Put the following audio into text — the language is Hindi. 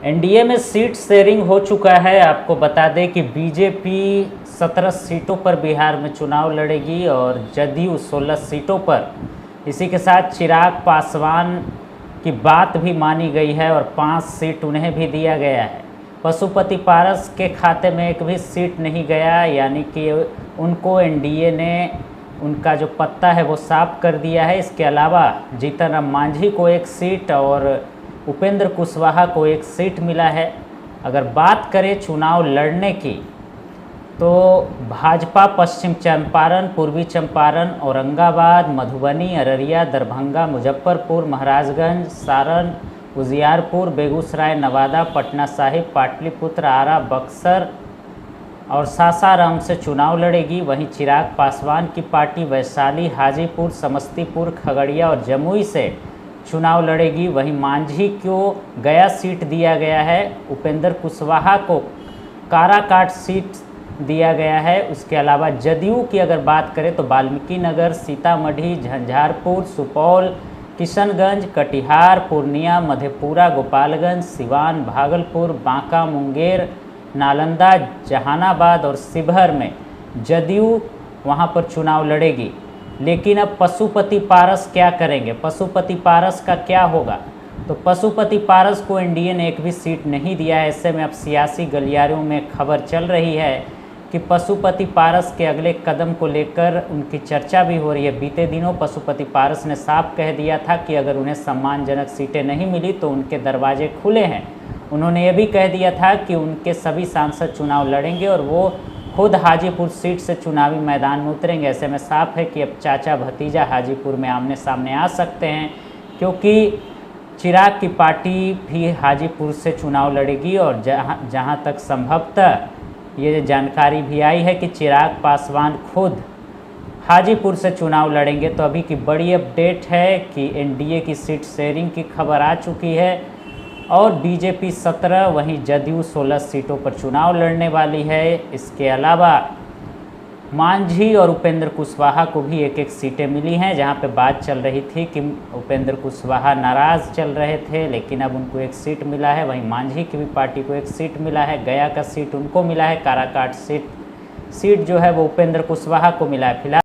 एनडीए में सीट शेयरिंग हो चुका है। आपको बता दें कि बीजेपी 17 सीटों पर बिहार में चुनाव लड़ेगी और जदयू 16 सीटों पर। इसी के साथ चिराग पासवान की बात भी मानी गई है और 5 सीट उन्हें भी दिया गया है। पशुपति पारस के खाते में एक भी सीट नहीं गया, यानी कि उनको एनडीए ने उनका जो पत्ता है वो साफ कर दिया है। इसके अलावा जीतन राम मांझी को एक सीट और उपेंद्र कुशवाहा को एक सीट मिला है। अगर बात करें चुनाव लड़ने की, तो भाजपा पश्चिम चंपारण, पूर्वी चंपारण, औरंगाबाद, मधुबनी, अररिया, दरभंगा, मुजफ्फरपुर, महाराजगंज, सारण, उजियारपुर, बेगूसराय, नवादा, पटना साहिब, पाटलिपुत्र, आरा, बक्सर और सासाराम से चुनाव लड़ेगी। वहीं चिराग पासवान की पार्टी वैशाली, हाजीपुर, समस्तीपुर, खगड़िया और जमुई से चुनाव लड़ेगी। वहीं मांझी को गया सीट दिया गया है, उपेंद्र कुशवाहा को काराकाट सीट दिया गया है। उसके अलावा जदयू की अगर बात करें तो वाल्मीकि नगर, सीतामढ़ी, झंझारपुर, सुपौल, किशनगंज, कटिहार, पूर्णिया, मधेपुरा, गोपालगंज, सिवान, भागलपुर, बांका, मुंगेर, नालंदा, जहानाबाद और शिवहर में जदयू वहां पर चुनाव लड़ेगी। लेकिन अब पशुपति पारस क्या करेंगे, पशुपति पारस का क्या होगा? तो पशुपति पारस को एनडीए ने एक भी सीट नहीं दिया है। ऐसे में अब सियासी गलियारों में खबर चल रही है कि पशुपति पारस के अगले कदम को लेकर उनकी चर्चा भी हो रही है। बीते दिनों पशुपति पारस ने साफ कह दिया था कि अगर उन्हें सम्मानजनक सीटें नहीं मिली तो उनके दरवाजे खुले हैं। उन्होंने ये भी कह दिया था कि उनके सभी सांसद चुनाव लड़ेंगे और वो खुद हाजीपुर सीट से चुनावी मैदान में उतरेंगे। ऐसे में साफ है कि अब चाचा भतीजा हाजीपुर में आमने सामने आ सकते हैं, क्योंकि चिराग की पार्टी भी हाजीपुर से चुनाव लड़ेगी। और जहां तक संभवतः ये जानकारी भी आई है कि चिराग पासवान खुद हाजीपुर से चुनाव लड़ेंगे। तो अभी की बड़ी अपडेट है कि एनडीए की सीट शेयरिंग की खबर आ चुकी है और बीजेपी 17 वहीं जदयू 16 सीटों पर चुनाव लड़ने वाली है। इसके अलावा मांझी और उपेंद्र कुशवाहा को भी एक एक सीटें मिली हैं, जहां पे बात चल रही थी कि उपेंद्र कुशवाहा नाराज़ चल रहे थे, लेकिन अब उनको एक सीट मिला है। वहीं मांझी की भी पार्टी को एक सीट मिला है, गया का सीट उनको मिला है, काराकाट सीट जो है वो उपेंद्र कुशवाहा को मिला है। फिलहाल